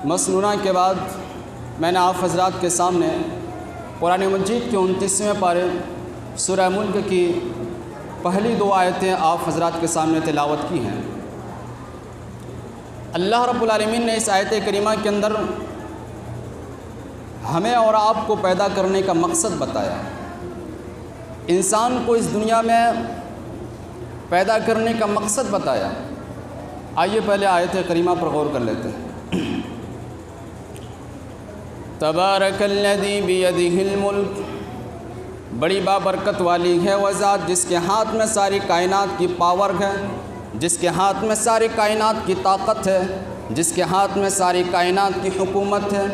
مسنونہ کے بعد میں نے آپ حضرات کے سامنے قرآن مجید کے 29ویں پارے سورہ ملک کی پہلی 2 آیتیں آپ حضرات کے سامنے تلاوت کی ہیں۔ اللہ رب العالمین نے اس آیت کریمہ کے اندر ہمیں اور آپ کو پیدا کرنے کا مقصد بتایا۔ انسان کو اس دنیا میں پیدا کرنے کا مقصد بتایا۔ آئیے پہلے آیت کریمہ پر غور کر لیتے ہیں۔ تبارک الذی بیدہ الملک، بڑی بابرکت والی ہے وہ ذات جس کے ہاتھ میں ساری کائنات کی پاور ہے، جس کے ہاتھ میں ساری کائنات کی طاقت ہے، جس کے ہاتھ میں ساری کائنات کی حکومت ہے۔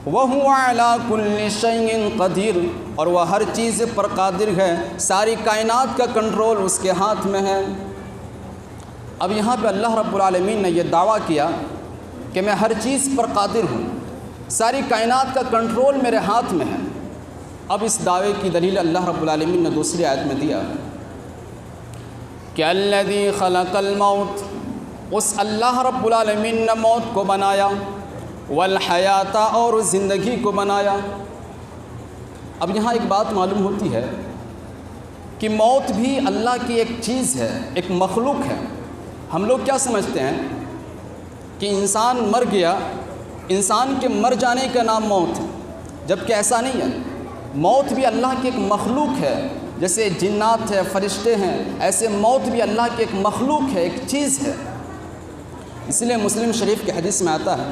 وَهُوَ عَلَىٰ كُلِّ شَيْءٍ قَدِيرٌ، اور وہ ہر چیز پر قادر ہے، ساری کائنات کا کنٹرول اس کے ہاتھ میں ہے۔ اب یہاں پہ اللہ رب العالمین نے یہ دعویٰ کیا کہ میں ہر چیز پر قادر ہوں، ساری کائنات کا کنٹرول میرے ہاتھ میں ہے۔ اب اس دعوے کی دلیل اللہ رب العالمین نے دوسری آیت میں دیا کہ الذی خلق الموت، اس اللہ رب العالمین نے موت کو بنایا، والحیات، اور زندگی کو بنایا۔ اب یہاں ایک بات معلوم ہوتی ہے کہ موت بھی اللہ کی ایک چیز ہے، ایک مخلوق ہے۔ ہم لوگ کیا سمجھتے ہیں کہ انسان مر گیا، انسان کے مر جانے کا نام موت ہے، جبکہ ایسا نہیں ہے۔ موت بھی اللہ کی ایک مخلوق ہے، جیسے جنات ہے، فرشتے ہیں، ایسے موت بھی اللہ کی ایک مخلوق ہے، ایک چیز ہے۔ اس لیے مسلم شریف کے حدیث میں آتا ہے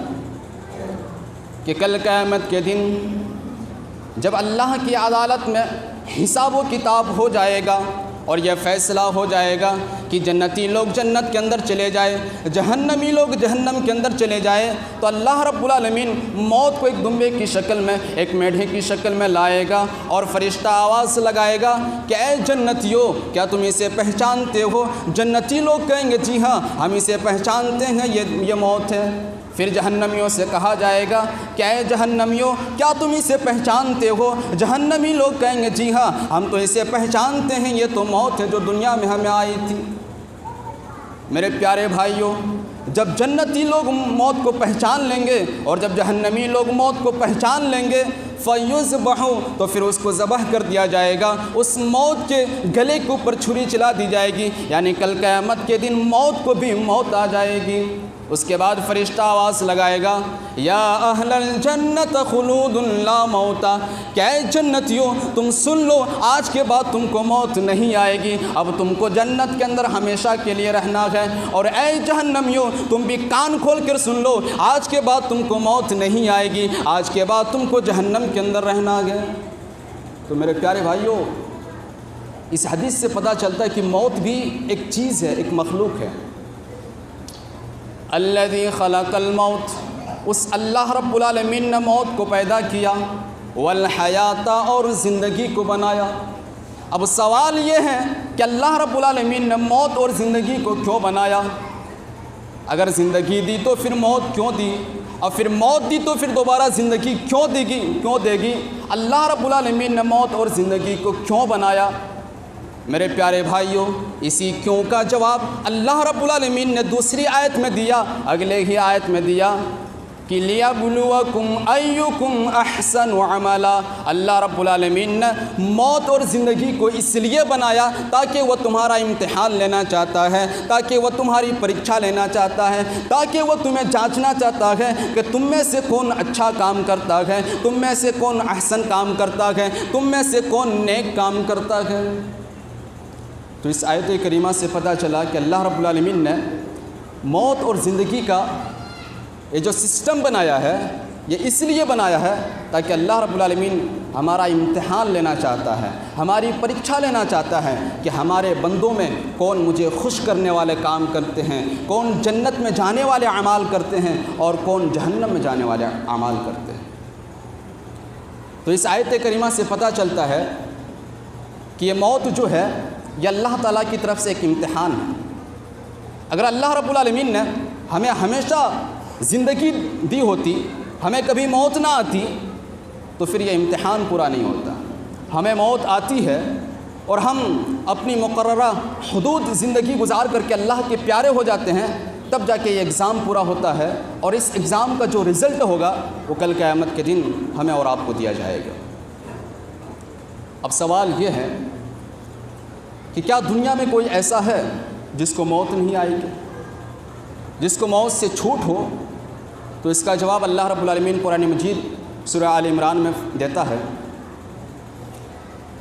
کہ کل قیامت کے دن جب اللہ کی عدالت میں حساب و کتاب ہو جائے گا اور یہ فیصلہ ہو جائے گا کہ جنتی لوگ جنت کے اندر چلے جائے، جہنمی لوگ جہنم کے اندر چلے جائے، تو اللہ رب العالمین موت کو ایک دمبے کی شکل میں، ایک میڈھے کی شکل میں لائے گا اور فرشتہ آواز لگائے گا کہ اے جنتیوں، کیا تم اسے پہچانتے ہو؟ جنتی لوگ کہیں گے جی ہاں ہم اسے پہچانتے ہیں، یہ موت ہے۔ پھر جہنمیوں سے کہا جائے گا کہ اے جہنمیوں، کیا تم اسے پہچانتے ہو؟ جہنمی لوگ کہیں گے جی ہاں ہم تو اسے پہچانتے ہیں، یہ تو موت ہے جو دنیا میں ہمیں آئی تھی۔ میرے پیارے بھائیوں، جب جنتی لوگ موت کو پہچان لیں گے اور جب جہنمی لوگ موت کو پہچان لیں گے، فَيُذْبَحُ، تو پھر اس کو ذبح کر دیا جائے گا، اس موت کے گلے کے اوپر چھری چلا دی جائے گی، یعنی کل قیامت کے دن موت کو بھی موت آ جائے گی۔ اس کے بعد فرشتہ آواز لگائے گا یا اہل الجنت خلود لا موتا، کہ اے جنتیوں تم سن لو، آج کے بعد تم کو موت نہیں آئے گی، اب تم کو جنت کے اندر ہمیشہ کے لیے رہنا ہے۔ اور اے جہنمیوں تم بھی کان کھول کر سن لو، آج کے بعد تم کو موت نہیں آئے گی، آج کے بعد تم کو جہنم کے اندر رہنا ہے۔ تو میرے پیارے بھائیوں، اس حدیث سے پتہ چلتا ہے کہ موت بھی ایک چیز ہے، ایک مخلوق ہے۔ الذی خلق الموت، اس اللہ رب العالمین نے موت کو پیدا کیا، والحیات، اور زندگی کو بنایا۔ اب سوال یہ ہے کہ اللہ رب العالمین نے موت اور زندگی کو کیوں بنایا؟ اگر زندگی دی تو پھر موت کیوں دی؟ اور پھر موت دی تو پھر دوبارہ زندگی کیوں دے گی؟ اللہ رب العالمین نے موت اور زندگی کو کیوں بنایا؟ میرے پیارے بھائیوں، اسی کیوں کا جواب اللہ رب العالمین نے دوسری آیت میں دیا، اگلے ہی آیت میں دیا کہ لِيَبْلُوَكُمْ أَيُّكُمْ أَحْسَنُ عَمَلًا۔ اللہ رب العالمین نے موت اور زندگی کو اس لیے بنایا تاکہ وہ تمہارا امتحان لینا چاہتا ہے، تاکہ وہ تمہاری پریکشا لینا چاہتا ہے، تاکہ وہ تمہیں جانچنا چاہتا ہے کہ تم میں سے کون اچھا کام کرتا ہے، تم میں سے کون احسن کام کرتا ہے، تم میں سے کون نیک کام کرتا ہے۔ تو اس آیت کریمہ سے پتہ چلا کہ اللہ رب العالمین نے موت اور زندگی کا یہ جو سسٹم بنایا ہے، یہ اس لیے بنایا ہے تاکہ اللہ رب العالمین ہمارا امتحان لینا چاہتا ہے، ہماری پریکشا لینا چاہتا ہے کہ ہمارے بندوں میں کون مجھے خوش کرنے والے کام کرتے ہیں، کون جنت میں جانے والے اعمال کرتے ہیں اور کون جہنم میں جانے والے اعمال کرتے ہیں۔ تو اس آیت کریمہ سے پتہ چلتا ہے کہ یہ موت جو ہے یہ اللہ تعالیٰ کی طرف سے ایک امتحان ہے۔ اگر اللہ رب العالمین نے ہمیں ہمیشہ زندگی دی ہوتی، ہمیں کبھی موت نہ آتی، تو پھر یہ امتحان پورا نہیں ہوتا۔ ہمیں موت آتی ہے اور ہم اپنی مقررہ حدود زندگی گزار کر کے اللہ کے پیارے ہو جاتے ہیں، تب جا کے یہ ایگزام پورا ہوتا ہے، اور اس ایگزام کا جو رزلٹ ہوگا وہ کل قیامت کے دن ہمیں اور آپ کو دیا جائے گا۔ اب سوال یہ ہے کہ کیا دنیا میں کوئی ایسا ہے جس کو موت نہیں آئے گی، جس کو موت سے چھوٹ ہو؟ تو اس کا جواب اللہ رب العالمین قرآن مجید سورہ آل عمران میں دیتا ہے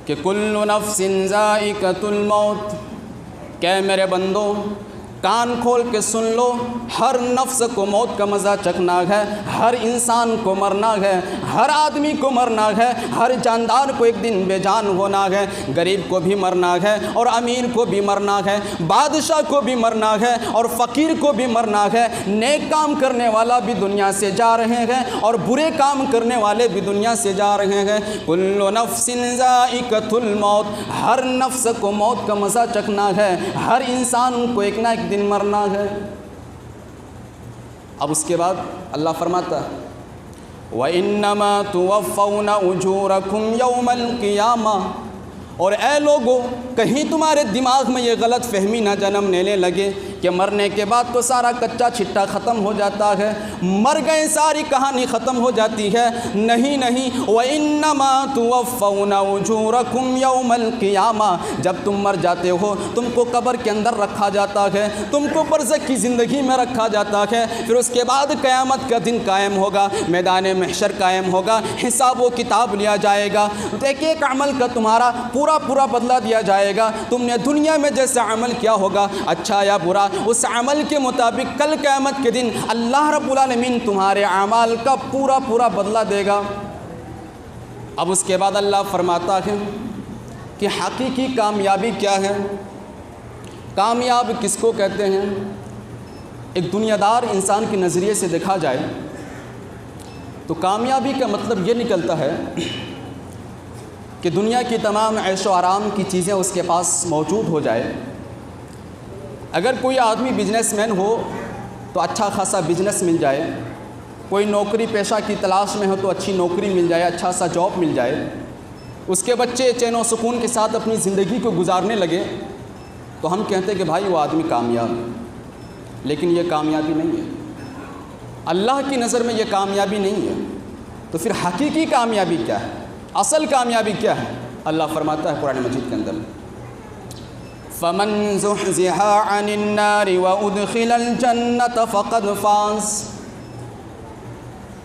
کہ کل نفس ذائقۃ الموت، کہ میرے بندو کان کھول کے سن لو، ہر نفس کو موت کا مزہ چکھنا ہے، ہر انسان کو مرنا ہے، ہر آدمی کو مرنا ہے، ہر جاندار کو ایک دن بے جان ہونا ہے، غریب کو بھی مرنا ہے اور امیر کو بھی مرنا ہے، بادشاہ کو بھی مرنا ہے اور فقیر کو بھی مرنا ہے، نیک کام کرنے والا بھی دنیا سے جا رہے ہیں اور برے کام کرنے والے بھی دنیا سے جا رہے ہیں۔ کل نفس ذائقۃ الموت، ہر نفس کو موت کا مزہ چکھنا ہے، ہر انسان کو ایک نہ ایک دن مرنا ہے۔ اب اس کے بعد اللہ فرماتا ہے وَإِنَّمَا تُوَفَّوْنَ أُجُورَكُمْ يَوْمَ الْقِيَامَةِ، اور اے لوگو کہیں تمہارے دماغ میں یہ غلط فہمی نہ جنم لینے لگے کہ مرنے کے بعد تو سارا کچا چھٹا ختم ہو جاتا ہے، مر گئے ساری کہانی ختم ہو جاتی ہے۔ نہیں نہیں، وَإِنَّمَا تُوَفَّوْنَ أُجُورَكُمْ يَوْمَ الْقِيَامَةِ، جب تم مر جاتے ہو تم کو قبر کے اندر رکھا جاتا ہے، تم کو برزخ کی زندگی میں رکھا جاتا ہے، پھر اس کے بعد قیامت کا دن قائم ہوگا، میدان محشر قائم ہوگا، حساب و کتاب لیا جائے گا، ایک ایک عمل کا تمہارا پورا بدلہ دیا جائے گا۔ تم نے دنیا میں جیسا عمل کیا ہوگا اچھا یا برا، اس عمل کے مطابق کل قیامت کے دن اللہ رب العالمین تمہارے اعمال کا پورا بدلہ دے گا۔ اب اس کے بعد اللہ فرماتا ہے کہ حقیقی کامیابی کیا ہے، کامیاب کس کو کہتے ہیں؟ ایک دنیا دار انسان کے نظریے سے دیکھا جائے تو کامیابی کا مطلب یہ نکلتا ہے کہ دنیا کی تمام عیش و آرام کی چیزیں اس کے پاس موجود ہو جائے۔ اگر کوئی آدمی بزنس مین ہو تو اچھا خاصا بزنس مل جائے، کوئی نوکری پیشہ کی تلاش میں ہو تو اچھی نوکری مل جائے، اچھا سا جاب مل جائے، اس کے بچے چین و سکون کے ساتھ اپنی زندگی کو گزارنے لگے، تو ہم کہتے ہیں کہ بھائی وہ آدمی کامیاب ہے۔ لیکن یہ کامیابی نہیں ہے، اللہ کی نظر میں یہ کامیابی نہیں ہے۔ تو پھر حقیقی کامیابی کیا ہے، اصل کامیابی کیا ہے؟ اللہ فرماتا ہے قرآن مجید کے اندر فَمَنْ زُحْزِحَ عَنِ النَّارِ وَأُدْخِلَ الْجَنَّةَ فَقَدْ فَازَ۔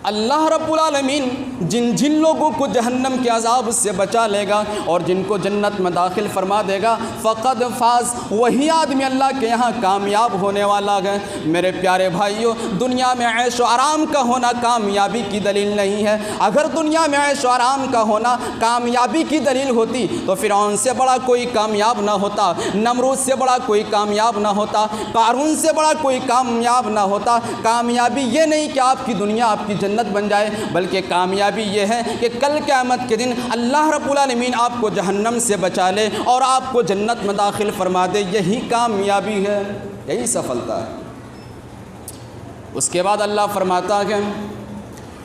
اللہ رب العالمین جن لوگوں کو جہنم کے عذاب سے بچا لے گا اور جن کو جنت میں داخل فرما دے گا، فقد فاز، وہی آدمی اللہ کے یہاں کامیاب ہونے والا ہے۔ میرے پیارے بھائیوں، دنیا میں عیش و آرام کا ہونا کامیابی کی دلیل نہیں ہے۔ اگر دنیا میں عیش و آرام کا ہونا کامیابی کی دلیل ہوتی تو فرعون سے بڑا کوئی کامیاب نہ ہوتا، نمرود سے بڑا کوئی کامیاب نہ ہوتا، قارون سے بڑا کوئی کامیاب نہ ہوتا۔ کامیابی یہ نہیں کہ آپ کی دنیا آپ کی جنت بن جائے، بلکہ کامیابی یہ ہے کہ کل قیامت کے دن اللہ رب العالمین آپ کو جہنم سے بچا لے اور آپ کو جنت میں داخل فرما دے۔ یہی کامیابی ہے، یہی سفلتا ہے۔ اس کے بعد اللہ فرماتا ہے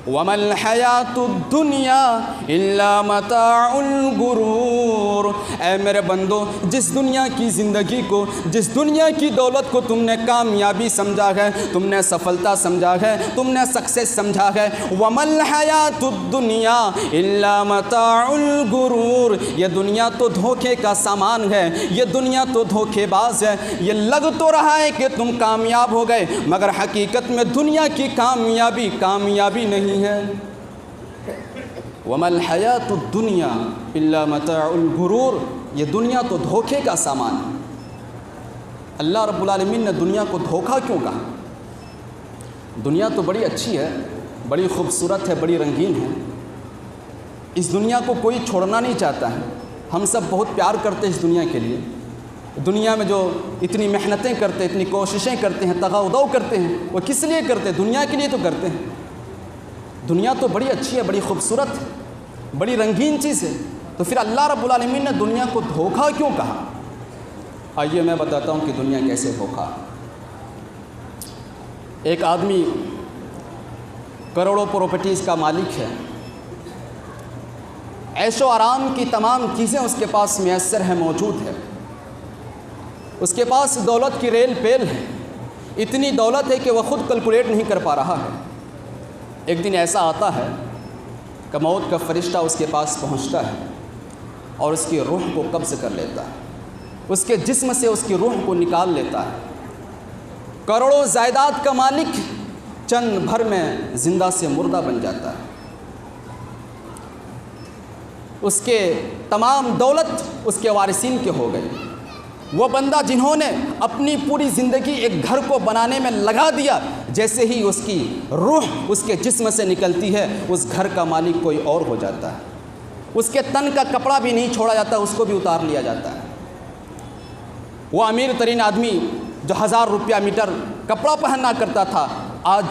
وَمَا الْحَيَاةُ الدُّنْيَا إِلَّا مَتَاعُ الْغُرُورِ، اے میرے بندو، جس دنیا کی زندگی کو، جس دنیا کی دولت کو تم نے کامیابی سمجھا ہے، تم نے سفلتا سمجھا ہے، تم نے سکسیس سمجھا ہے، وَمَا الْحَيَاةُ الدُّنْيَا إِلَّا مَتَاعُ الْغُرُورِ، یہ دنیا تو دھوکے کا سامان ہے، یہ دنیا تو دھوکے باز ہے۔ یہ لگ تو رہا ہے کہ تم کامیاب ہو گئے، مگر حقیقت میں دنیا کی کامیابی نہیں ہے۔ وَمَا الْحَيَاةُ الدُّنْيَا إِلَّا مَتَاعُ الْغُرُورِ، یہ دنیا تو دھوکے کا سامان ہے۔ اللہ رب العالمین نے دنیا کو دھوکا کیوں کہا؟ دنیا تو بڑی اچھی ہے، بڑی خوبصورت ہے، بڑی رنگین ہے، اس دنیا کو کوئی چھوڑنا نہیں چاہتا ہے۔ ہم سب بہت پیار کرتے ہیں اس دنیا کے لیے۔ دنیا میں جو اتنی محنتیں کرتے ہیں، اتنی کوششیں کرتے ہیں، تغاؤ کرتے ہیں، وہ کس لیے کرتے ہیں؟ دنیا کے لیے تو کرتے ہیں۔ دنیا تو بڑی اچھی ہے، بڑی خوبصورت ہے، بڑی رنگین چیز ہے، تو پھر اللہ رب العالمین نے دنیا کو دھوکا کیوں کہا؟ آئیے میں بتاتا ہوں کہ دنیا کیسے دھوکا۔ ایک آدمی کروڑوں پراپرٹیز کا مالک ہے، عیش و آرام کی تمام چیزیں اس کے پاس میسر ہیں، موجود ہے، اس کے پاس دولت کی ریل پیل ہے، اتنی دولت ہے کہ وہ خود کیلکولیٹ نہیں کر پا رہا ہے۔ ایک دن ایسا آتا ہے کہ موت کا فرشتہ اس کے پاس پہنچتا ہے اور اس کی روح کو قبض کر لیتا ہے، اس کے جسم سے اس کی روح کو نکال لیتا ہے۔ کروڑوں جائیداد کا مالک چند بھر میں زندہ سے مردہ بن جاتا ہے۔ اس کے تمام دولت اس کے وارثین کے ہو گئی۔ وہ بندہ جنہوں نے اپنی پوری زندگی ایک گھر کو بنانے میں لگا دیا، جیسے ہی اس کی روح اس کے جسم سے نکلتی ہے، اس گھر کا مالک کوئی اور ہو جاتا ہے۔ اس کے تن کا کپڑا بھی نہیں چھوڑا جاتا، اس کو بھی اتار لیا جاتا ہے۔ وہ امیر ترین آدمی جو 1000 روپیہ میٹر کپڑا پہننا کرتا تھا، آج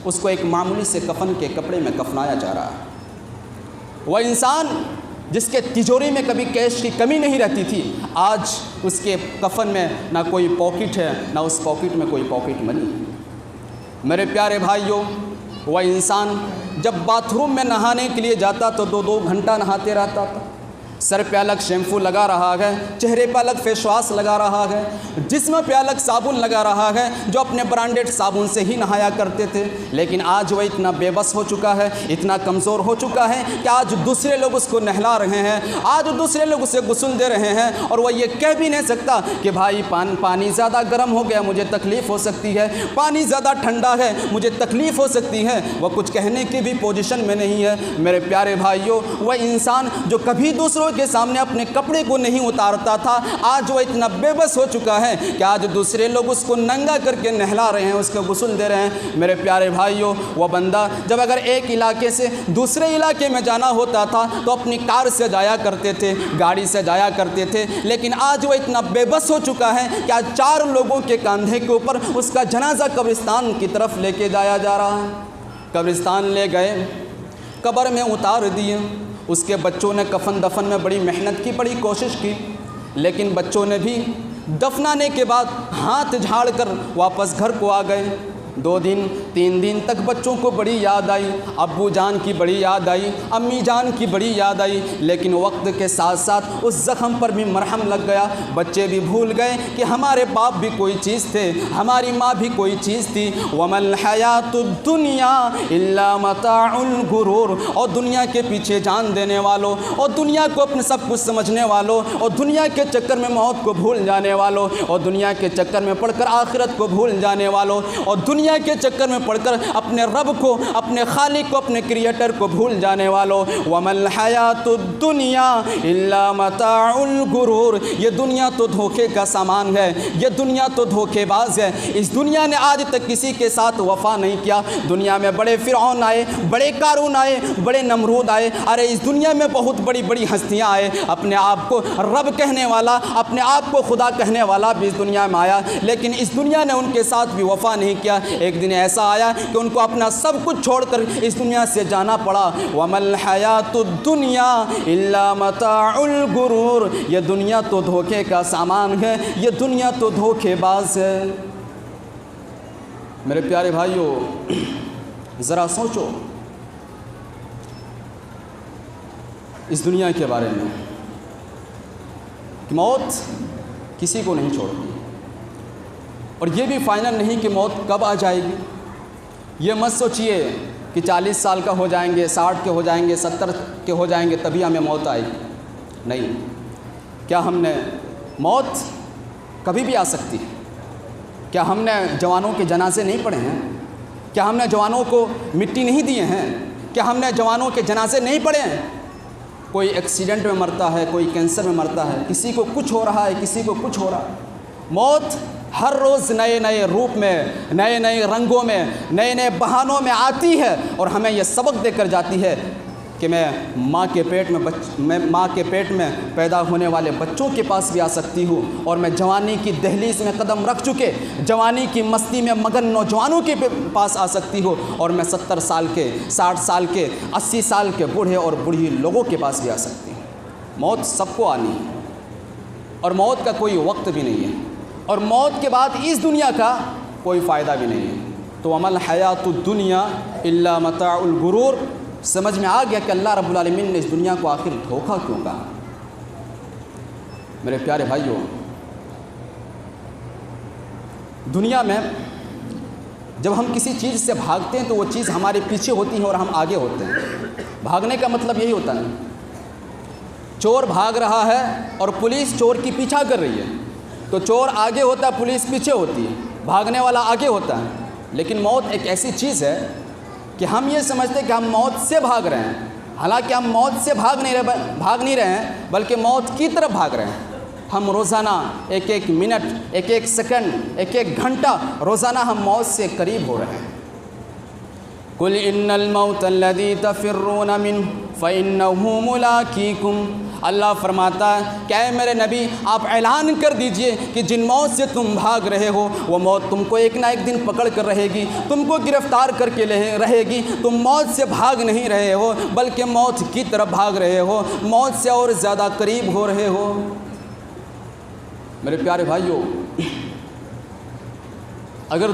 اس کو ایک معمولی سے کفن کے کپڑے میں کفنایا جا رہا ہے۔ وہ انسان جس کے تجوری میں کبھی کیش کی کمی نہیں رہتی تھی، آج اس کے کفن میں نہ کوئی پاکٹ ہے، نہ اس پاکٹ میں کوئی پاکٹ منی ہے۔ میرے پیارے بھائیوں، وہ انسان جب باتھ روم میں نہانے کے لیے جاتا تو 2 گھنٹہ نہاتے رہتا تھا۔ سر پہ الگ شیمپو لگا رہا ہے، چہرے پہ الگ فیس واش لگا رہا ہے، جسم پہ الگ صابن لگا رہا ہے، جو اپنے برانڈیڈ صابن سے ہی نہایا کرتے تھے۔ لیکن آج وہ اتنا بے بس ہو چکا ہے، اتنا کمزور ہو چکا ہے کہ آج دوسرے لوگ اس کو نہلا رہے ہیں، آج دوسرے لوگ اسے غسل دے رہے ہیں، اور وہ یہ کہہ بھی نہیں سکتا کہ بھائی پانی زیادہ گرم ہو گیا، مجھے تکلیف ہو سکتی ہے، پانی زیادہ ٹھنڈا ہے، مجھے تکلیف ہو سکتی ہے۔ وہ کچھ کہنے کی بھی پوزیشن میں نہیں ہے۔ میرے پیارے بھائیوں، وہ انسان جو کبھی دوسروں کے سامنے اپنے کپڑے کو نہیں اتارتا تھا، آج وہ اتنا بے بس ہو چکا ہے کہ آج دوسرے لوگ اس کو ننگا کر کے نہلا رہے ہیں، اس کو غسل دے رہے ہیں۔ میرے پیارے بھائیوں، وہ بندہ جب اگر ایک علاقے سے دوسرے علاقے میں جانا ہوتا تھا تو اپنی کار سے جایا کرتے تھے، گاڑی سے جایا کرتے تھے، لیکن آج وہ اتنا بے بس ہو چکا ہے کہ آج 4 لوگوں کے کاندھے کے اوپر اس کا جنازہ قبرستان کی طرف لے کے جایا جا رہا ہے۔ قبرستان لے گئے، قبر میں اتار دیے۔ اس کے بچوں نے کفن دفن میں بڑی محنت کی، بڑی کوشش کی، لیکن بچوں نے بھی دفنانے کے بعد ہاتھ جھاڑ کر واپس گھر کو آ گئے۔ 2 دن 3 دن تک بچوں کو بڑی یاد آئی، ابو جان کی بڑی یاد آئی، امی جان کی بڑی یاد آئی، لیکن وقت کے ساتھ ساتھ اس زخم پر بھی مرہم لگ گیا۔ بچے بھی بھول گئے کہ ہمارے باپ بھی کوئی چیز تھے، ہماری ماں بھی کوئی چیز تھی۔ وَمَا الْحَيَاةُ الدُّنْيَا إِلَّا مَتَاعُ الْغُرُورِ، اور دنیا کے پیچھے جان دینے والوں، اور دنیا کو اپنے سب کچھ سمجھنے والوں، اور دنیا کے چکر میں موت کو بھول جانے والوں، اور دنیا کے چکر میں پڑھ کر آخرت کو بھول جانے والوں، اور دنیا کے چکر میں پڑھ کر اپنے رب کو، اپنے خالق کو، اپنے کریٹر کو بھول جانے والوں۔ وَمَا الْحَيَاةُ الدُّنْيَا إِلَّا مَتَاعُ الْغُرُورِ، یہ دنیا تو دھوکے کا سامان ہے، یہ دنیا تو دھوکے باز ہے۔ اس دنیا نے آج تک کسی کے ساتھ وفا نہیں کیا۔ دنیا میں بڑے فرعون آئے، بڑے قارون آئے، بڑے نمرود آئے، ارے اس دنیا میں بہت بڑی بڑی ہستیاں آئے، اپنے آپ کو رب کہنے والا، اپنے آپ کو خدا کہنے والا بھی اس دنیا میں آیا، لیکن اس دنیا نے ان کے ساتھ بھی وفا نہیں کیا۔ ایک دن ایسا آیا کہ ان کو اپنا سب کچھ چھوڑ کر اس دنیا سے جانا پڑا۔ وَمَا الْحَيَاةُ الدُّنْيَا إِلَّا مَتَاعُ الْغُرُورِ، یہ دنیا تو دھوکے کا سامان ہے، یہ دنیا تو دھوکے باز ہے۔ میرے پیارے بھائیوں، ذرا سوچو اس دنیا کے بارے میں کہ موت کسی کو نہیں چھوڑتی، اور یہ بھی فائنل نہیں کہ موت کب آ جائے گی۔ یہ مت سوچئے کہ 40 سال کا ہو جائیں گے، 60 کے ہو جائیں گے، 70 کے ہو جائیں گے تبھی ہمیں موت آئے گی، نہیں۔ کیا ہم نے موت کبھی بھی آ سکتی ہے؟ کیا ہم نے جوانوں کے جنازے نہیں پڑھے ہیں؟ کیا ہم نے جوانوں کو مٹی نہیں دیے ہیں؟ کیا ہم نے جوانوں کے جنازے نہیں پڑھے ہیں؟ کوئی ایکسیڈنٹ میں مرتا ہے، کوئی کینسر میں مرتا ہے، کسی کو کچھ ہو رہا ہے، کسی کو کچھ ہو رہا ہے۔ موت ہر روز نئے نئے روپ میں، نئے نئے رنگوں میں، نئے نئے بہانوں میں آتی ہے، اور ہمیں یہ سبق دے کر جاتی ہے کہ میں ماں کے پیٹ میں پیدا ہونے والے بچوں کے پاس بھی آ سکتی ہوں، اور میں جوانی کی دہلیز میں قدم رکھ چکے جوانی کی مستی میں مگن نوجوانوں کے پاس آ سکتی ہوں، اور میں 70 سال کے، 60 سال کے، 80 سال کے بوڑھے اور بوڑھی لوگوں کے پاس بھی آ سکتی ہوں۔ موت سب کو آنی ہے، اور موت کا کوئی وقت بھی نہیں ہے، اور موت کے بعد اس دنیا کا کوئی فائدہ بھی نہیں ہے۔ تو وَمَا الْحَيَاةُ الدُّنْيَا إِلَّا مَتَاعُ الْغُرُورِ، سمجھ میں آ گیا کہ اللہ رب العالمین نے اس دنیا کو آخر دھوکہ کیوں کہا۔ میرے پیارے بھائیوں، دنیا میں جب ہم کسی چیز سے بھاگتے ہیں تو وہ چیز ہمارے پیچھے ہوتی ہے اور ہم آگے ہوتے ہیں۔ بھاگنے کا مطلب یہی ہوتا ہے، چور بھاگ رہا ہے اور پولیس چور کی پیچھا کر رہی ہے، تو چور آگے ہوتا ہے، پولیس پیچھے ہوتی ہے، بھاگنے والا آگے ہوتا ہے۔ لیکن موت ایک ایسی چیز ہے کہ ہم یہ سمجھتے ہیں کہ ہم موت سے بھاگ رہے ہیں، حالانکہ ہم موت سے بھاگ نہیں رہے ہیں بلکہ موت کی طرف بھاگ رہے ہیں۔ ہم روزانہ ایک ایک منٹ، ایک ایک سیکنڈ، ایک ایک گھنٹہ روزانہ ہم موت سے قریب ہو رہے ہیں۔ قُلْ إِنَّ الْمَوْتَ الَّذِي تَفِرُّونَ مِنْهُ فَإِنَّهُ مُلَاقِيكُمْ، اللہ فرماتا ہے کہ اے میرے نبی آپ اعلان کر دیجئے کہ جن موت سے تم بھاگ رہے ہو وہ موت تم کو ایک نہ ایک دن پکڑ کر رہے گی، تم کو گرفتار کر کے رہے گی۔ تم موت سے بھاگ نہیں رہے ہو بلکہ موت کی طرف بھاگ رہے ہو، موت سے اور زیادہ قریب ہو رہے ہو۔ میرے پیارے بھائیوں، اگر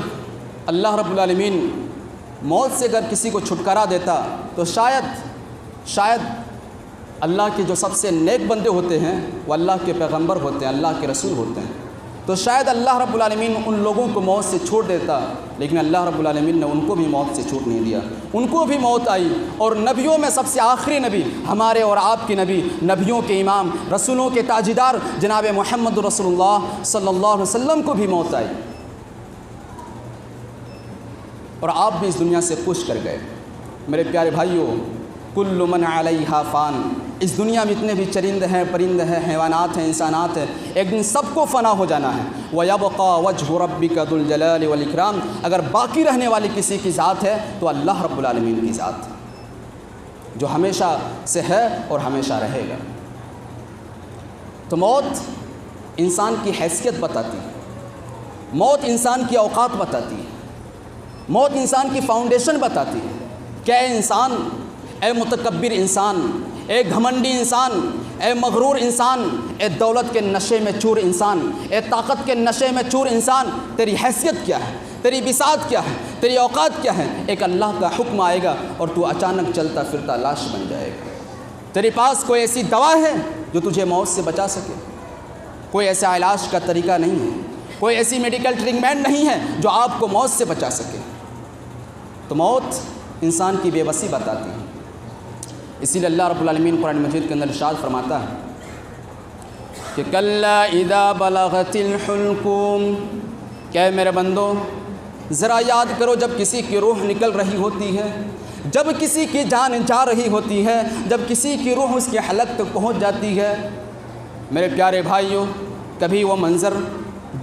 اللہ رب العالمین موت سے اگر کسی کو چھٹکارا دیتا تو شاید اللہ کے جو سب سے نیک بندے ہوتے ہیں وہ اللہ کے پیغمبر ہوتے ہیں، اللہ کے رسول ہوتے ہیں، تو شاید اللہ رب العالمین ان لوگوں کو موت سے چھوڑ دیتا، لیکن اللہ رب العالمین نے ان کو بھی موت سے چھوٹ نہیں دیا، ان کو بھی موت آئی۔ اور نبیوں میں سب سے آخری نبی ہمارے اور آپ کے نبی، نبیوں کے امام، رسولوں کے تاجدار جناب محمد رسول اللہ صلی اللہ علیہ وسلم کو بھی موت آئی، اور آپ بھی اس دنیا سے کوچ کر گئے۔ میرے پیارے بھائیوں، کل من علیہا فان، اس دنیا میں اتنے بھی چرند ہیں، پرند ہیں، حیوانات ہیں، انسانات ہیں، ایک دن سب کو فنا ہو جانا ہے۔ وَيَبْقَى وَجْهُ رَبِّكَ ذُو الْجَلَالِ وَالْإِكْرَامِ، اگر باقی رہنے والی کسی کی ذات ہے تو اللہ رب العالمین کی ذات، جو ہمیشہ سے ہے اور ہمیشہ رہے گا۔ تو موت انسان کی حیثیت بتاتی ہے، موت انسان کی اوقات بتاتی ہے، موت انسان کی فاؤنڈیشن بتاتی ہے کہ اے انسان، اے متکبر انسان، اے گھمنڈی انسان، اے مغرور انسان، اے دولت کے نشے میں چور انسان، اے طاقت کے نشے میں چور انسان، تیری حیثیت کیا ہے، تیری بساط کیا ہے، تیری اوقات کیا ہے؟ ایک اللہ کا حکم آئے گا اور تو اچانک چلتا پھرتا لاش بن جائے گا۔ تیرے پاس کوئی ایسی دوا ہے جو تجھے موت سے بچا سکے؟ کوئی ایسا علاج کا طریقہ نہیں ہے، کوئی ایسی میڈیکل ٹریٹمنٹ نہیں ہے جو آپ کو موت سے بچا سکے۔ تو موت انسان کی بے بسی بتاتی ہے، اسی لیے اللہ رب العالمین قرآن مجید کے اندر ارشاد فرماتا ہے کہ کلا اذا بلغت الحلقوم، کہ میرے بندو ذرا یاد کرو جب کسی کی روح نکل رہی ہوتی ہے، جب کسی کی جان جا رہی ہوتی ہے، جب کسی کی روح اس کے حلق تک پہنچ جاتی ہے۔ میرے پیارے بھائیوں، کبھی وہ منظر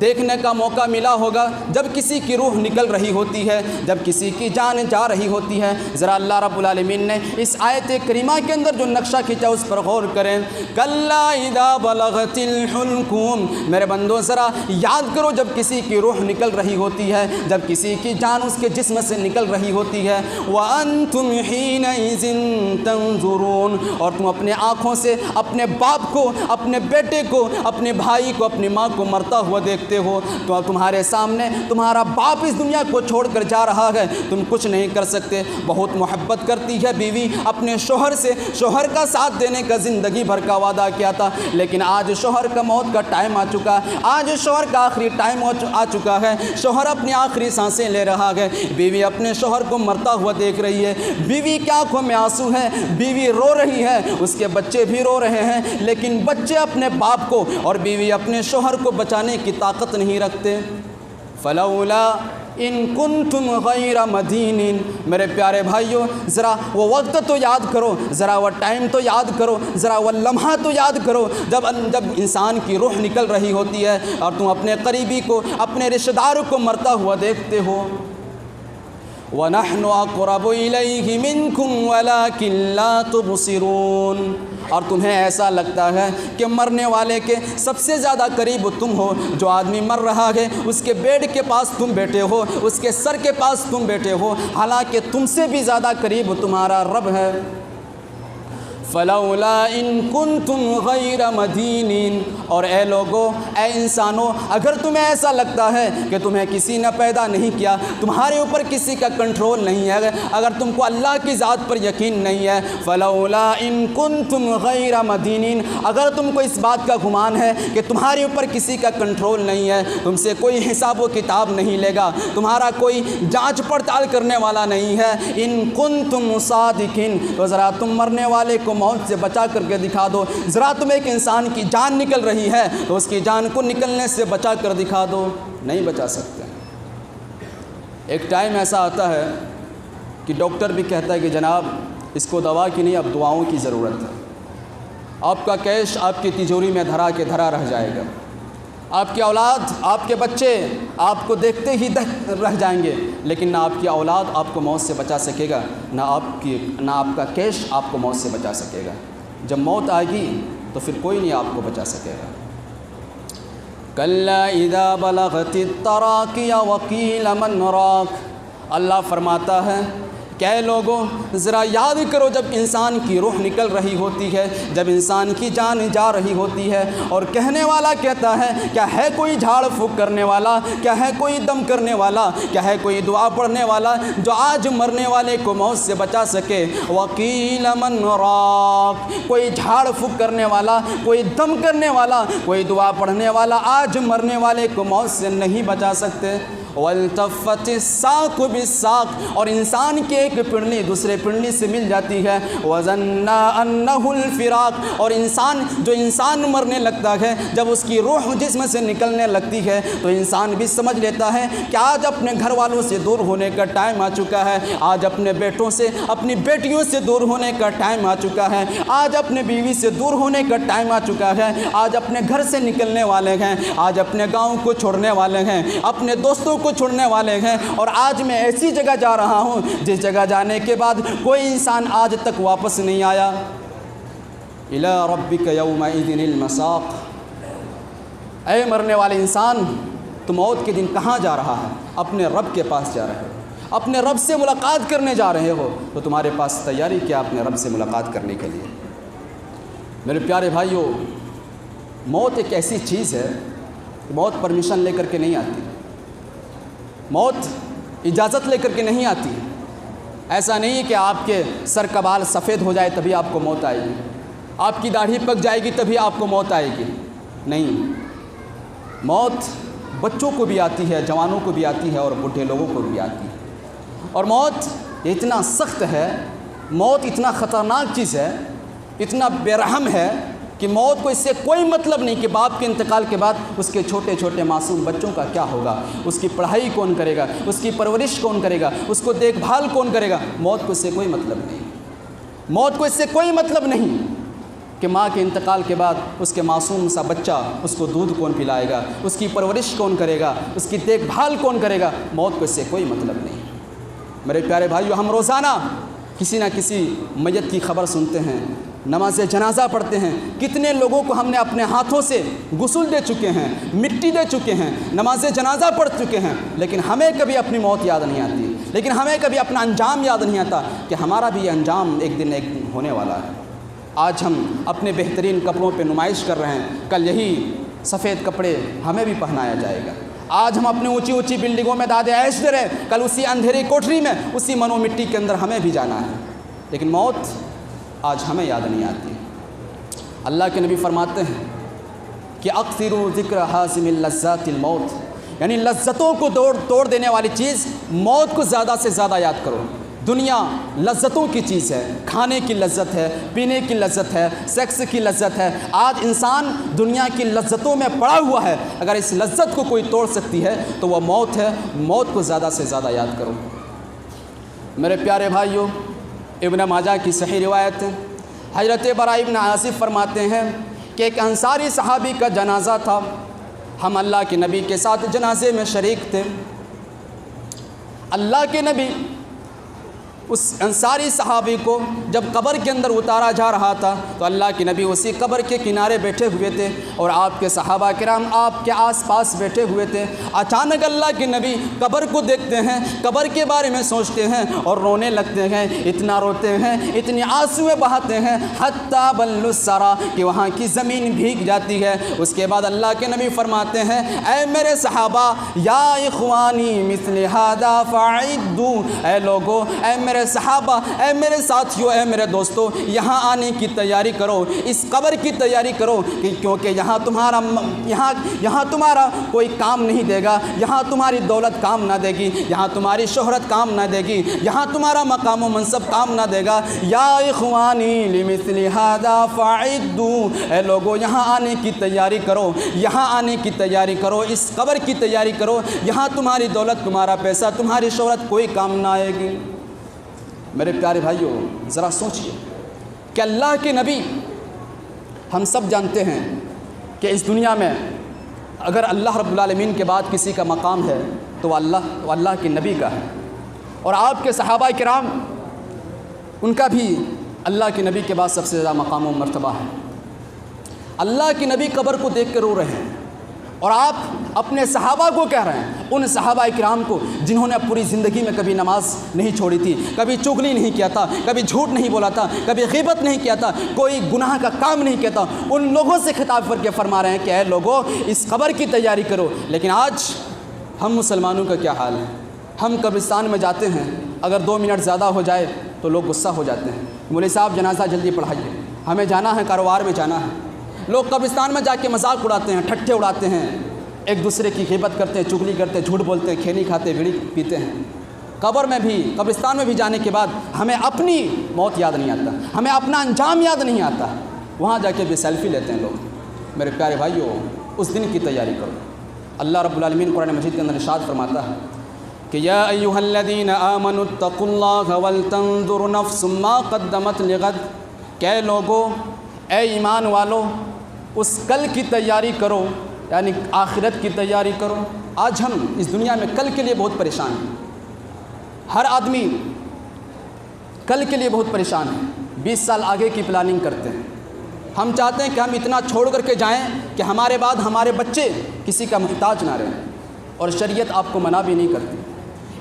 دیکھنے کا موقع ملا ہوگا جب کسی کی روح نکل رہی ہوتی ہے، جب کسی کی جان جا رہی ہوتی ہے۔ ذرا اللہ رب العالمین نے اس آیت کریمہ کے اندر جو نقشہ کھینچا اس پر غور کریں۔ کلا اذا بلغت الحلقوم، میرے بندو ذرا یاد کرو جب کسی کی روح نکل رہی ہوتی ہے، جب کسی کی جان اس کے جسم سے نکل رہی ہوتی ہے۔ وَأَنْتُمْ حِينَئِذٍ تَنْظُرُونَ، اور تم اپنے آنکھوں سے اپنے باپ کو، اپنے بیٹے کو، اپنے بھائی کو، اپنی ماں کو مرتا ہوا دیکھتے ہو، تو تمہارے سامنے تمہارا باپ اس دنیا کو چھوڑ کر جا رہا ہے، تم کچھ نہیں کر سکتے۔ بہت محبت کرتی ہے بیوی اپنے شوہر سے، شوہر کا ساتھ دینے کا زندگی بھر کا وعدہ کیا تھا، لیکن آج شوہر کا موت کا ٹائم آ چکا ہے، آج شوہر کا آخری ٹائم آ چکا ہے، شوہر اپنی آخری سانسیں لے رہا ہے، بیوی اپنے شوہر کو مرتا ہوا دیکھ رہی ہے، بیوی کی آنکھوں میں آنسو ہے، بیوی رو رہی ہے، اس کے بچے بھی رو رہے ہیں، لیکن بچے اپنے باپ کو اور بیوی اپنے شوہر کو بچانے کی طاقت نہیں رکھتے۔ فلولا ان کنتم غیر مدینین، میرے پیارے بھائیوں ذرا وہ وقت تو یاد کرو، ذرا وہ ٹائم تو یاد کرو، ذرا وہ لمحہ تو یاد کرو جب انسان کی روح نکل رہی ہوتی ہے اور تم اپنے قریبی کو، اپنے رشتہ دار کو مرتا ہوا دیکھتے ہو۔ وَنَحْنُ أَقْرَبُ إِلَيْهِ مِنْكُمْ وَلَكِنْ لَا تُبْصِرُونَ، اور تمہیں ایسا لگتا ہے کہ مرنے والے کے سب سے زیادہ قریب تم ہو، جو آدمی مر رہا ہے اس کے بیڈ کے پاس تم بیٹھے ہو، اس کے سر کے پاس تم بیٹھے ہو، حالانکہ تم سے بھی زیادہ قریب تمہارا رب ہے۔ فلولا ان کنتم غیر مدینین، اور اے لوگو، اے انسانوں، اگر تمہیں ایسا لگتا ہے کہ تمہیں کسی نے پیدا نہیں کیا، تمہارے اوپر کسی کا کنٹرول نہیں ہے، اگر تم کو اللہ کی ذات پر یقین نہیں ہے، فلولا ان کنتم غیر مدینین، اگر تم کو اس بات کا گمان ہے کہ تمہارے اوپر کسی کا کنٹرول نہیں ہے، تم سے کوئی حساب و کتاب نہیں لے گا، تمہارا کوئی جانچ پڑتال کرنے والا نہیں ہے، ان کنتم صادقین، تو ذرا تم مرنے والے کو موت سے بچا کر کے دکھا دو، ذرا تم ایک انسان کی جان نکل رہی ہے تو اس کی جان کو نکلنے سے بچا کر دکھا دو، نہیں بچا سکتے۔ ایک ٹائم ایسا آتا ہے کہ ڈاکٹر بھی کہتا ہے کہ جناب اس کو دوا کی نہیں، اب دعاؤں کی ضرورت ہے، آپ کا کیش آپ کی تجوری میں دھرا کے دھرا رہ جائے گا، آپ کی اولاد، آپ کے بچے آپ کو دیکھتے ہی رہ جائیں گے، لیکن نہ آپ کی اولاد آپ کو موت سے بچا سکے گا، نہ آپ کا کیش آپ کو موت سے بچا سکے گا۔ جب موت آئے گی تو پھر کوئی نہیں آپ کو بچا سکے گا۔ کلا اذا بلغت التراقی وقیل من راق، اللہ فرماتا ہے کہ اے لوگوں ذرا یاد کرو جب انسان کی روح نکل رہی ہوتی ہے، جب انسان کی جان جا رہی ہوتی ہے اور کہنے والا کہتا ہے کیا ہے کوئی جھاڑ پھونک کرنے والا، کیا ہے کوئی دم کرنے والا، کیا ہے کوئی دعا پڑھنے والا جو آج مرنے والے کو موت سے بچا سکے۔ وقیل من راق، کوئی جھاڑ پھونک کرنے والا، کوئی دم کرنے والا، کوئی دعا پڑھنے والا آج مرنے والے کو موت سے نہیں بچا سکتے۔ والتفت الساق بالساق، اور انسان کی ایک پنڈلی دوسرے پنڈلی سے مل جاتی ہے۔ وظن انہ الفراق، اور انسان مرنے لگتا ہے، جب اس کی روح جسم سے نکلنے لگتی ہے تو انسان بھی سمجھ لیتا ہے کہ آج اپنے گھر والوں سے دور ہونے کا ٹائم آ چکا ہے، آج اپنے بیٹوں سے، اپنی بیٹیوں سے دور ہونے کا ٹائم آ چکا ہے، آج اپنے بیوی سے دور ہونے کا ٹائم آ چکا ہے، آج اپنے گھر سے نکلنے والے ہیں، آج اپنے گاؤں کو چھوڑنے والے ہیں، اپنے دوستوں کو چھوڑنے والے ہیں، اور آج میں ایسی جگہ جا رہا ہوں جس جگہ جانے کے بعد کوئی انسان آج تک واپس نہیں آیا۔ الی ربک یومئذ المساق، اے مرنے والے انسان، تو موت کے دن کہاں جا رہا ہے؟ اپنے رب کے پاس جا رہے ہو، اپنے رب سے ملاقات کرنے جا رہے ہو، تو تمہارے پاس تیاری کیا اپنے رب سے ملاقات کرنے کے لیے؟ میرے پیارے بھائیوں، موت ایک ایسی چیز ہے کہ موت پرمیشن لے کر کے نہیں آتی، موت اجازت لے کر کے نہیں آتی۔ ایسا نہیں ہے کہ آپ کے سر کا بال سفید ہو جائے تبھی آپ کو موت آئے گی، آپ کی داڑھی پک جائے گی تبھی آپ کو موت آئے گی، نہیں۔ موت بچوں کو بھی آتی ہے، جوانوں کو بھی آتی ہے، اور بوڑھے لوگوں کو بھی آتی ہے، اور موت اتنا سخت ہے، موت اتنا خطرناک چیز ہے، اتنا بے رحم ہے کہ موت کو اس سے کوئی مطلب نہیں کہ باپ کے انتقال کے بعد اس کے چھوٹے چھوٹے معصوم بچوں کا کیا ہوگا، اس کی پڑھائی کون کرے گا، اس کی پرورش کون کرے گا، اس کو دیکھ بھال کون کرے گا۔ موت کو اس سے کوئی مطلب نہیں، موت کو اس سے کوئی مطلب نہیں کہ ماں کے انتقال کے بعد اس کے معصوم سا بچہ، اس کو دودھ کون پلائے گا، اس کی پرورش کون کرے گا، اس کی دیکھ بھال کون کرے گا۔ موت کو اس سے کوئی مطلب نہیں۔ میرے پیارے بھائیو، ہم روزانہ کسی نہ کسی میت کی خبر سنتے ہیں، نماز جنازہ پڑھتے ہیں، کتنے لوگوں کو ہم نے اپنے ہاتھوں سے غسل دے چکے ہیں، مٹی دے چکے ہیں، نماز جنازہ پڑھ چکے ہیں، لیکن ہمیں کبھی اپنی موت یاد نہیں آتی، لیکن ہمیں کبھی اپنا انجام یاد نہیں آتا کہ ہمارا بھی یہ انجام ایک دن ہونے والا ہے۔ آج ہم اپنے بہترین کپڑوں پہ نمائش کر رہے ہیں، کل یہی سفید کپڑے ہمیں بھی پہنایا جائے گا۔ آج ہم اپنے اونچی اونچی بلڈنگوں میں داد عیش دے رہے ہیں، کل اسی اندھیری کوٹری میں، اسی منو مٹی کے اندر ہمیں بھی جانا ہے، لیکن موت آج ہمیں یاد نہیں آتی۔ اللہ کے نبی فرماتے ہیں کہ اکثروا ذکر حازم اللذات الموت، یعنی لذتوں کو توڑ دینے والی چیز موت کو زیادہ سے زیادہ یاد کرو۔ دنیا لذتوں کی چیز ہے، کھانے کی لذت ہے، پینے کی لذت ہے، سیکس کی لذت ہے۔ آج انسان دنیا کی لذتوں میں پڑا ہوا ہے، اگر اس لذت کو کوئی توڑ سکتی ہے تو وہ موت ہے۔ موت کو زیادہ سے زیادہ یاد کرو۔ میرے پیارے بھائیوں، ابن ماجہ کی صحیح روایت ہے، حضرت براء ابن عازب فرماتے ہیں کہ ایک انصاری صحابی کا جنازہ تھا، ہم اللہ کے نبی کے ساتھ جنازے میں شریک تھے۔ اللہ کے نبی اس انصاری صحابی کو جب قبر کے اندر اتارا جا رہا تھا تو اللہ کے نبی اسی قبر کے کنارے بیٹھے ہوئے تھے اور آپ کے صحابہ کرام آپ کے آس پاس بیٹھے ہوئے تھے۔ اچانک اللہ کے نبی قبر کو دیکھتے ہیں، قبر کے بارے میں سوچتے ہیں اور رونے لگتے ہیں، اتنا روتے ہیں، اتنی آنسویں بہاتے ہیں، حتیٰ بل الثری، کہ وہاں کی زمین بھیگ جاتی ہے۔ اس کے بعد اللہ کے نبی فرماتے ہیں، اے میرے صحابہ، یا اخوانی مثل ھذا فاعدوا، اے لوگوں، اے میرے صحابہ، اے میرے ساتھیوں، اے میرے دوستوں، یہاں آنے کی تیاری کرو، اس قبر کی تیاری کرو، کیونکہ یہاں تمہارا کوئی کام نہیں دے گا، یہاں تمہاری دولت کام نہ دے گی، یہاں تمہاری شہرت کام نہ دے گی، یہاں تمہارا مقام و منصب کام نہ دے گا۔ یا اخوانی لمثل ھذا فاعدوا، اے لوگوں یہاں آنے کی تیاری کرو، یہاں آنے کی تیاری کرو، اس قبر کی تیاری کرو، یہاں تمہاری دولت، تمہارا پیسہ، تمہاری شہرت کوئی کام نہ آئے گی۔ میرے پیارے بھائیوں، ذرا سوچئے کہ اللہ کے نبی، ہم سب جانتے ہیں کہ اس دنیا میں اگر اللہ رب العالمین کے بعد کسی کا مقام ہے تو وہ اللہ کے نبی کا ہے، اور آپ کے صحابہ کرام، ان کا بھی اللہ کے نبی کے بعد سب سے زیادہ مقام و مرتبہ ہے۔ اللہ کے نبی قبر کو دیکھ کر رو رہے ہیں اور آپ اپنے صحابہ کو کہہ رہے ہیں، ان صحابہ کرام کو جنہوں نے پوری زندگی میں کبھی نماز نہیں چھوڑی تھی، کبھی چغلی نہیں کیا تھا، کبھی جھوٹ نہیں بولا تھا، کبھی غیبت نہیں کیا تھا، کوئی گناہ کا کام نہیں کیا تھا، ان لوگوں سے خطاب کر کے فرما رہے ہیں کہ اے لوگوں اس قبر کی تیاری کرو۔ لیکن آج ہم مسلمانوں کا کیا حال ہے؟ ہم قبرستان میں جاتے ہیں، اگر 2 منٹ زیادہ ہو جائے تو لوگ غصہ ہو جاتے ہیں، مولوی صاحب جنازہ جلدی پڑھائیے، ہمیں جانا ہے، کاروبار میں جانا ہے۔ لوگ قبرستان میں جا کے مذاق اڑاتے ہیں، ٹھٹھے اڑاتے ہیں، ایک دوسرے کی غیبت کرتے ہیں، چغلی کرتے ہیں، جھوٹ بولتے ہیں، کھینی کھاتے، بیڑی پیتے ہیں۔ قبر میں بھی، قبرستان میں بھی جانے کے بعد ہمیں اپنی موت یاد نہیں آتا، ہمیں اپنا انجام یاد نہیں آتا، وہاں جا کے بھی سیلفی لیتے ہیں لوگ۔ میرے پیارے بھائیوں، اس دن کی تیاری کرو۔ اللہ رب العالمین قرآن مجید کے اندر ارشاد فرماتا ہے کہ یا ایھا الذین آمنوا اتقوا اللہ ولتنظر نفس ما قدمت لغد، کہ لوگوں، اے ایمان والو، اس کل کی تیاری کرو، یعنی آخرت کی تیاری کرو۔ آج ہم اس دنیا میں کل کے لیے بہت پریشان ہیں، ہر آدمی کل کے لیے بہت پریشان ہے، 20 سال آگے کی پلاننگ کرتے ہیں۔ ہم چاہتے ہیں کہ ہم اتنا چھوڑ کر کے جائیں کہ ہمارے بعد ہمارے بچے کسی کا محتاج نہ رہیں، اور شریعت آپ کو منع بھی نہیں کرتی۔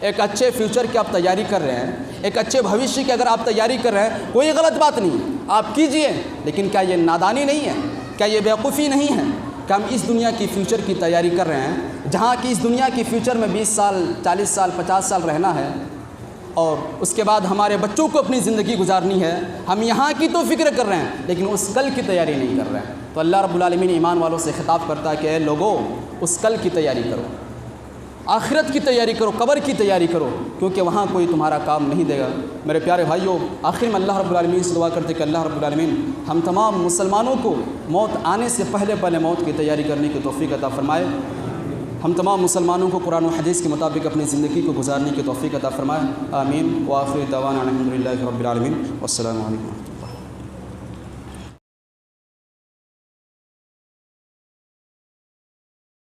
ایک اچھے فیوچر کی آپ تیاری کر رہے ہیں، ایک اچھے بھوشیہ کی اگر آپ تیاری کر رہے ہیں، کوئی غلط بات نہیں ہے، آپ کیجئے، لیکن کیا یہ نادانی نہیں ہے؟ کیا یہ بیوقوفی نہیں ہے کہ ہم اس دنیا کی فیوچر کی تیاری کر رہے ہیں، جہاں کی اس دنیا کی فیوچر میں 20 سال 40 سال 50 سال رہنا ہے، اور اس کے بعد ہمارے بچوں کو اپنی زندگی گزارنی ہے، ہم یہاں کی تو فکر کر رہے ہیں لیکن اس کل کی تیاری نہیں کر رہے ہیں۔ تو اللہ رب العالمین ایمان والوں سے خطاب کرتا ہے کہ اے لوگوں، اس کل کی تیاری کرو، آخرت کی تیاری کرو، قبر کی تیاری کرو، کیونکہ وہاں کوئی تمہارا کام نہیں دے گا۔ میرے پیارے بھائیوں، آخر میں اللہ رب العالمین سے دعا کرتے کہ اللہ رب العالمین ہم تمام مسلمانوں کو موت آنے سے پہلے موت کی تیاری کرنے کی توفیق عطا فرمائے، ہم تمام مسلمانوں کو قرآن و حدیث کے مطابق اپنی زندگی کو گزارنے کی توفیق عطا فرمائے۔ آمین۔ وآخر دعوانا الحمدللہ رب العالمین، والسلام علیکم۔